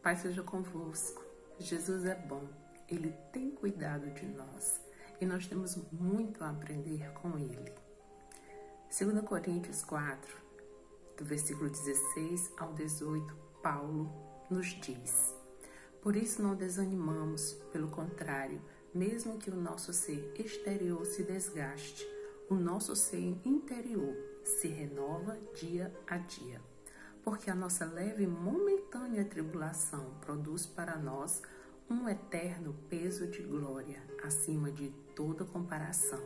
Pai seja convosco. Jesus é bom, Ele tem cuidado de nós e nós temos muito a aprender com Ele. 2 Coríntios 4, do versículo 16 ao 18, Paulo nos diz: por isso não desanimamos, pelo contrário, mesmo que o nosso ser exterior se desgaste, o nosso ser interior se renova dia a dia. Porque a nossa leve e momentânea tribulação produz para nós um eterno peso de glória, acima de toda comparação,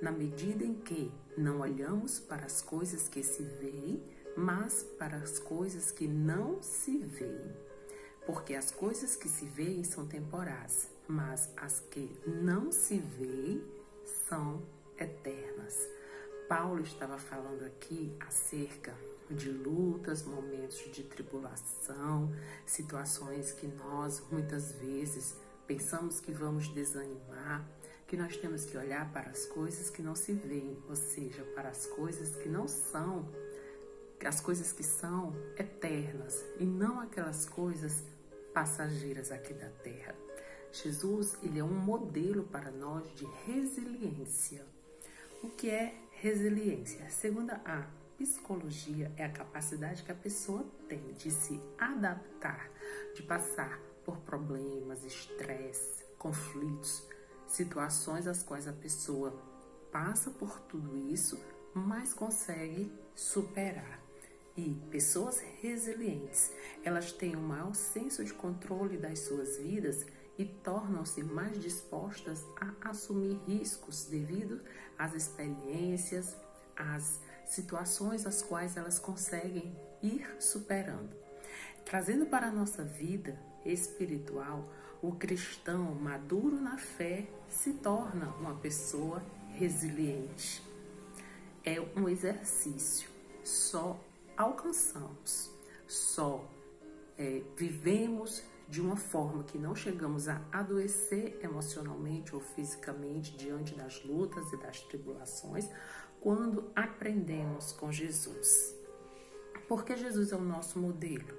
na medida em que não olhamos para as coisas que se veem, mas para as coisas que não se veem. Porque as coisas que se veem são temporais, mas as que não se veem são eternas. Paulo estava falando aqui acerca de lutas, momentos de tribulação, situações que nós muitas vezes pensamos que vamos desanimar, que nós temos que olhar para as coisas que não se veem, ou seja, para as coisas que não são, as coisas que são eternas e não aquelas coisas passageiras aqui da terra. Jesus, ele é um modelo para nós de resiliência. O que é resiliência? Segundo a psicologia, é a capacidade que a pessoa tem de se adaptar, de passar por problemas, estresse, conflitos, situações as quais a pessoa passa por tudo isso, mas consegue superar. E pessoas resilientes, elas têm um maior senso de controle das suas vidas e tornam-se mais dispostas a assumir riscos devido às experiências, às situações as quais elas conseguem ir superando. Trazendo para a nossa vida espiritual, o cristão maduro na fé se torna uma pessoa resiliente. É um exercício, só alcançamos, só vivemos de uma forma que não chegamos a adoecer emocionalmente ou fisicamente diante das lutas e das tribulações quando aprendemos com Jesus. Porque Jesus é o nosso modelo.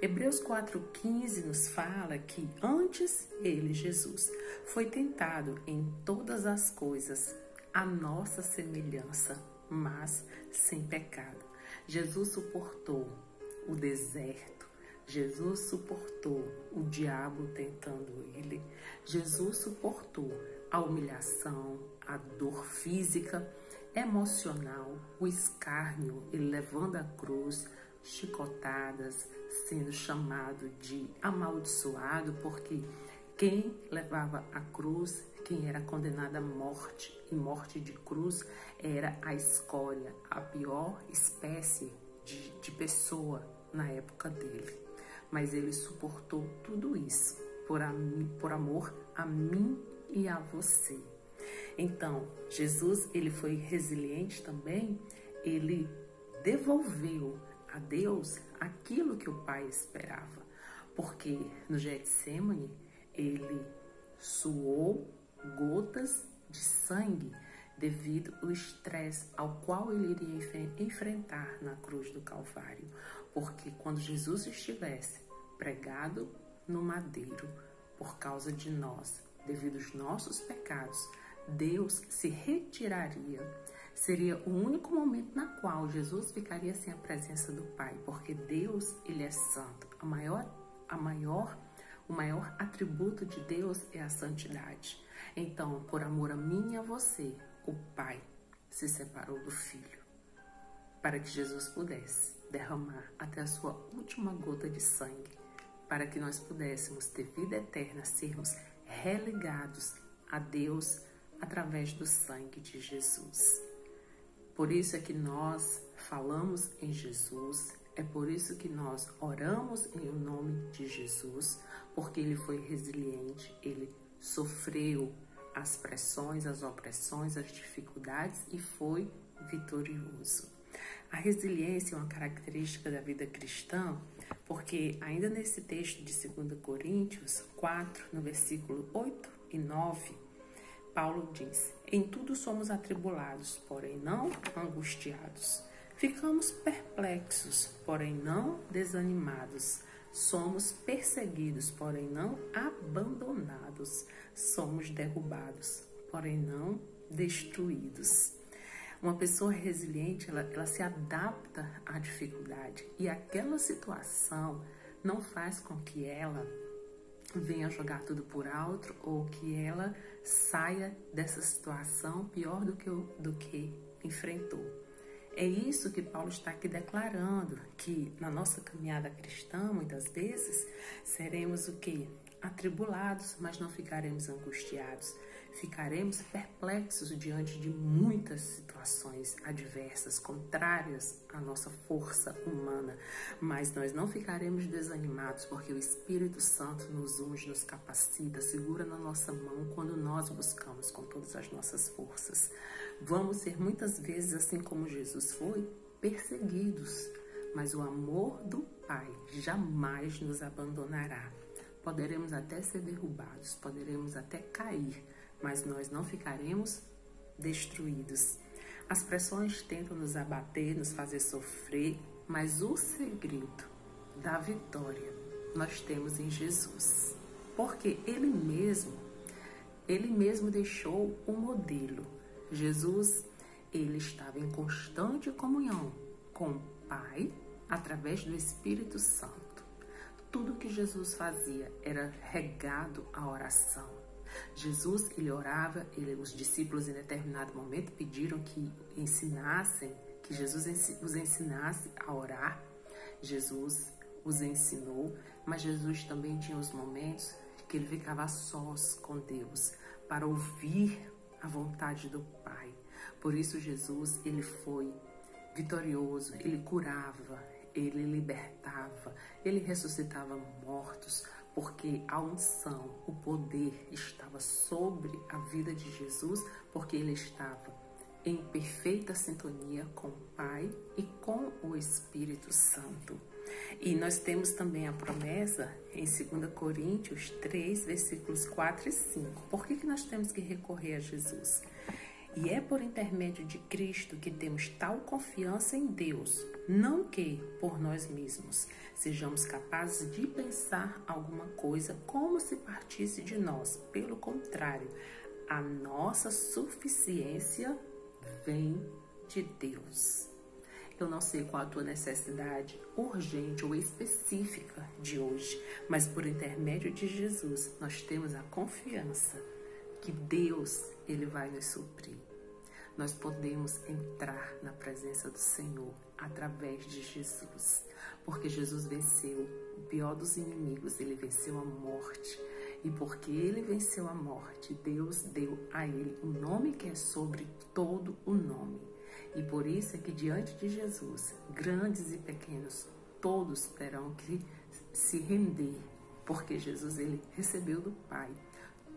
Hebreus 4,15 nos fala que antes ele, Jesus, foi tentado em todas as coisas à nossa semelhança, mas sem pecado. Jesus suportou o deserto, Jesus suportou o diabo tentando ele, Jesus suportou a humilhação, a dor física, emocional, o escárnio, ele levando a cruz, chicotadas, sendo chamado de amaldiçoado, porque quem levava a cruz, quem era condenado à morte, e morte de cruz, era a escória, a pior espécie de pessoa na época dele. Mas ele suportou tudo isso por amor a mim e a você. Então, Jesus, ele foi resiliente também, ele devolveu a Deus aquilo que o Pai esperava, porque no Getsemane ele suou gotas de sangue devido ao estresse ao qual ele iria enfrentar na cruz do Calvário, porque quando Jesus estivesse pregado no madeiro por causa de nós, devido aos nossos pecados, Deus se retiraria. Seria o único momento na qual Jesus ficaria sem a presença do Pai, porque Deus, ele é santo. O maior atributo de Deus é a santidade. Então, por amor a mim e a você, o Pai se separou do Filho, para que Jesus pudesse derramar até a sua última gota de sangue, para que nós pudéssemos ter vida eterna, sermos religados a Deus através do sangue de Jesus. Por isso é que nós falamos em Jesus, é por isso que nós oramos em nome de Jesus, porque ele foi resiliente, ele sofreu as pressões, as opressões, as dificuldades e foi vitorioso. A resiliência é uma característica da vida cristã, porque ainda nesse texto de 2 Coríntios 4, no versículo 8 e 9, Paulo diz: em tudo somos atribulados, porém não angustiados. Ficamos perplexos, porém não desanimados. Somos perseguidos, porém não abandonados. Somos derrubados, porém não destruídos. Uma pessoa resiliente, ela se adapta à dificuldade e aquela situação não faz com que ela venha jogar tudo por alto ou que ela saia dessa situação pior do que enfrentou. É isso que Paulo está aqui declarando, que na nossa caminhada cristã, muitas vezes, seremos o quê? Atribulados, mas não ficaremos angustiados. Ficaremos perplexos diante de muitas situações adversas, contrárias à nossa força humana, mas nós não ficaremos desanimados, porque o Espírito Santo nos unge, nos capacita, segura na nossa mão quando nós buscamos com todas as nossas forças. Vamos ser muitas vezes, assim como Jesus foi, perseguidos, mas o amor do Pai jamais nos abandonará. Poderemos até ser derrubados, poderemos até cair, mas nós não ficaremos destruídos. As pressões tentam nos abater, nos fazer sofrer, mas o segredo da vitória nós temos em Jesus. Porque Ele mesmo deixou o modelo. Jesus, Ele estava em constante comunhão com o Pai através do Espírito Santo. Tudo que Jesus fazia era regado à oração. Jesus, ele orava, os discípulos em determinado momento pediram que Jesus os ensinasse a orar. Jesus os ensinou, mas Jesus também tinha os momentos que ele ficava a sós com Deus para ouvir a vontade do Pai. Por isso Jesus, ele foi vitorioso, ele curava, ele libertava, ele ressuscitava mortos, porque a unção, o poder estava sobre a vida de Jesus, porque ele estava em perfeita sintonia com o Pai e com o Espírito Santo. E nós temos também a promessa em 2 Coríntios 3, versículos 4 e 5. Por que nós temos que recorrer a Jesus? E é por intermédio de Cristo que temos tal confiança em Deus, não que, por nós mesmos, sejamos capazes de pensar alguma coisa como se partisse de nós. Pelo contrário, a nossa suficiência vem de Deus. Eu não sei qual a tua necessidade urgente ou específica de hoje, mas por intermédio de Jesus, nós temos a confiança que Deus, ele vai nos suprir. Nós podemos entrar na presença do Senhor através de Jesus, porque Jesus venceu o pior dos inimigos, ele venceu a morte. E porque ele venceu a morte, Deus deu a ele o nome que é sobre todo o nome. E por isso é que diante de Jesus, grandes e pequenos, todos terão que se render, porque Jesus, ele recebeu do Pai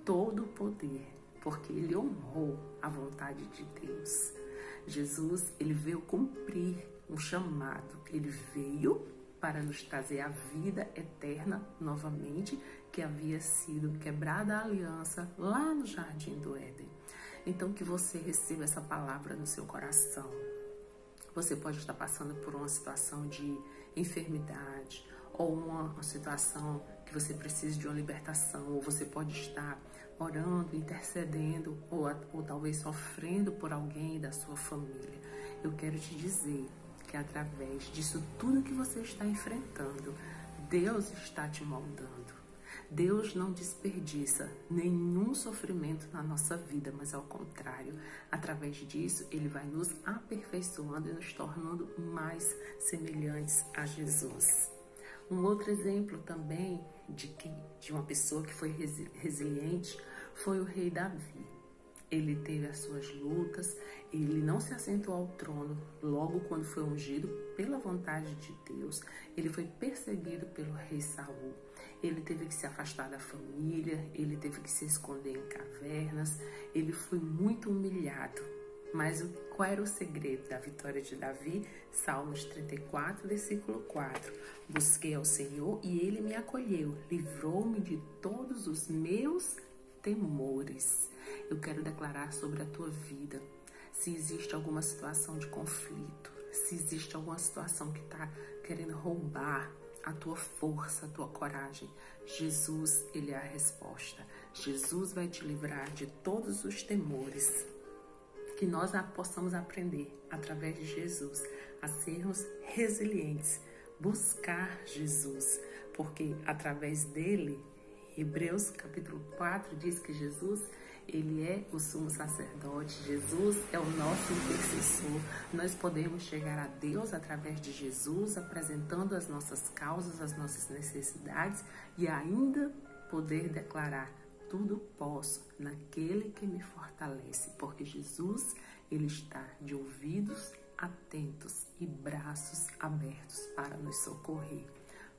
todo o poder, porque ele honrou a vontade de Deus. Jesus, ele veio cumprir um chamado, ele veio para nos trazer a vida eterna novamente, que havia sido quebrada a aliança lá no Jardim do Éden. Então, que você receba essa palavra no seu coração. Você pode estar passando por uma situação de enfermidade, ou uma situação que você precisa de uma libertação, ou você pode estar orando, intercedendo, ou talvez sofrendo por alguém da sua família. Eu quero te dizer que através disso tudo que você está enfrentando, Deus está te moldando. Deus não desperdiça nenhum sofrimento na nossa vida, mas ao contrário, através disso, Ele vai nos aperfeiçoando e nos tornando mais semelhantes a Jesus. Um outro exemplo também de uma pessoa que foi resiliente foi o rei Davi. Ele teve as suas lutas, ele não se assentou ao trono logo quando foi ungido pela vontade de Deus. Ele foi perseguido pelo rei Saul. Ele teve que se afastar da família, ele teve que se esconder em cavernas, ele foi muito humilhado. Mas qual era o segredo da vitória de Davi? Salmos 34, versículo 4. Busquei ao Senhor e Ele me acolheu, livrou-me de todos os meus temores. Eu quero declarar sobre a tua vida, se existe alguma situação de conflito, se existe alguma situação que está querendo roubar a tua força, a tua coragem. Jesus, ele é a resposta. Jesus vai te livrar de todos os temores. Que nós possamos aprender, através de Jesus, a sermos resilientes, buscar Jesus, porque através dele, Hebreus capítulo 4 diz que Jesus, ele é o sumo sacerdote, Jesus é o nosso intercessor. Nós podemos chegar a Deus através de Jesus, apresentando as nossas causas, as nossas necessidades e ainda poder declarar: tudo posso naquele que me fortalece, porque Jesus, ele está de ouvidos atentos e braços abertos para nos socorrer.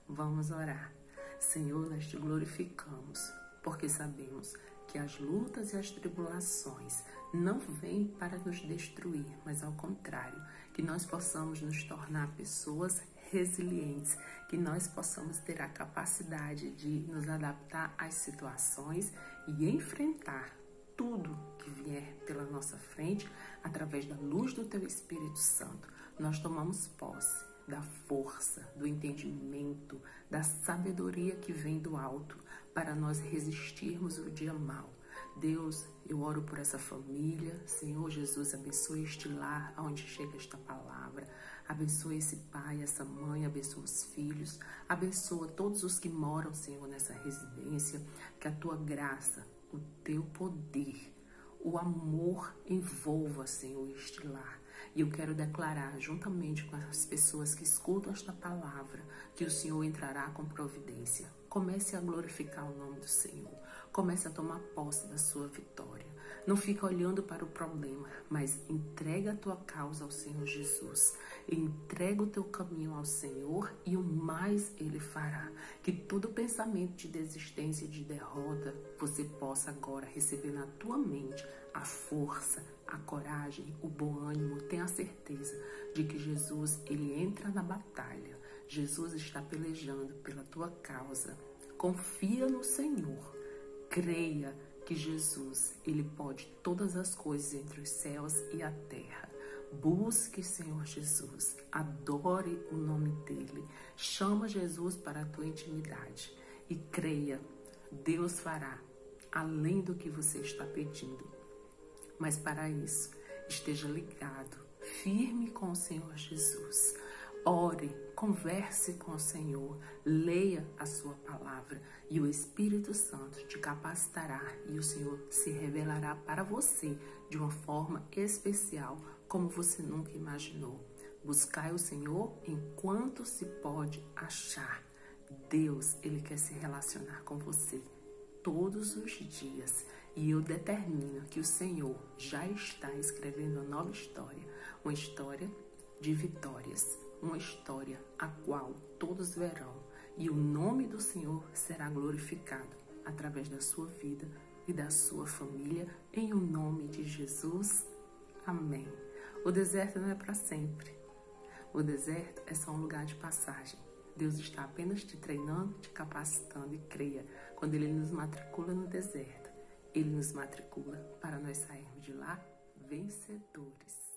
Vamos orar. Senhor, nós te glorificamos, porque sabemos que as lutas e as tribulações não vêm para nos destruir, mas ao contrário, que nós possamos nos tornar pessoas resilientes, que nós possamos ter a capacidade de nos adaptar às situações e enfrentar tudo que vier pela nossa frente através da luz do Teu Espírito Santo. Nós tomamos posse da força, do entendimento, da sabedoria que vem do alto para nós resistirmos o dia mau. Deus, eu oro por essa família. Senhor Jesus, abençoe este lar onde chega esta palavra. Abençoe esse pai, essa mãe, abençoe os filhos. Abençoa todos os que moram, Senhor, nessa residência. Que a Tua graça, o Teu poder, o amor envolva, Senhor, este lar. E eu quero declarar, juntamente com as pessoas que escutam esta palavra, que o Senhor entrará com providência. Comece a glorificar o nome do Senhor. Comece a tomar posse da sua vitória. Não fica olhando para o problema, mas entrega a tua causa ao Senhor Jesus. Entrega o teu caminho ao Senhor e o mais Ele fará. Que todo pensamento de desistência e de derrota você possa agora receber na tua mente a força, a coragem, o bom ânimo. Tenha a certeza de que Jesus, Ele entra na batalha. Jesus está pelejando pela tua causa. Confia no Senhor. Creia que Jesus, Ele pode todas as coisas entre os céus e a terra. Busque, Senhor Jesus. Adore o nome dEle. Chama Jesus para a tua intimidade. E creia, Deus fará além do que você está pedindo. Mas para isso, esteja ligado, firme com o Senhor Jesus. Ore, converse com o Senhor, leia a sua palavra e o Espírito Santo te capacitará e o Senhor se revelará para você de uma forma especial, como você nunca imaginou. Buscai o Senhor enquanto se pode achar. Deus, Ele quer se relacionar com você todos os dias. E eu determino que o Senhor já está escrevendo uma nova história, uma história de vitórias, uma história a qual todos verão. E o nome do Senhor será glorificado através da sua vida e da sua família, em o nome de Jesus. Amém. O deserto não é para sempre. O deserto é só um lugar de passagem. Deus está apenas te treinando, te capacitando e creia. Quando Ele nos matricula no deserto, Ele nos matricula para nós sairmos de lá vencedores.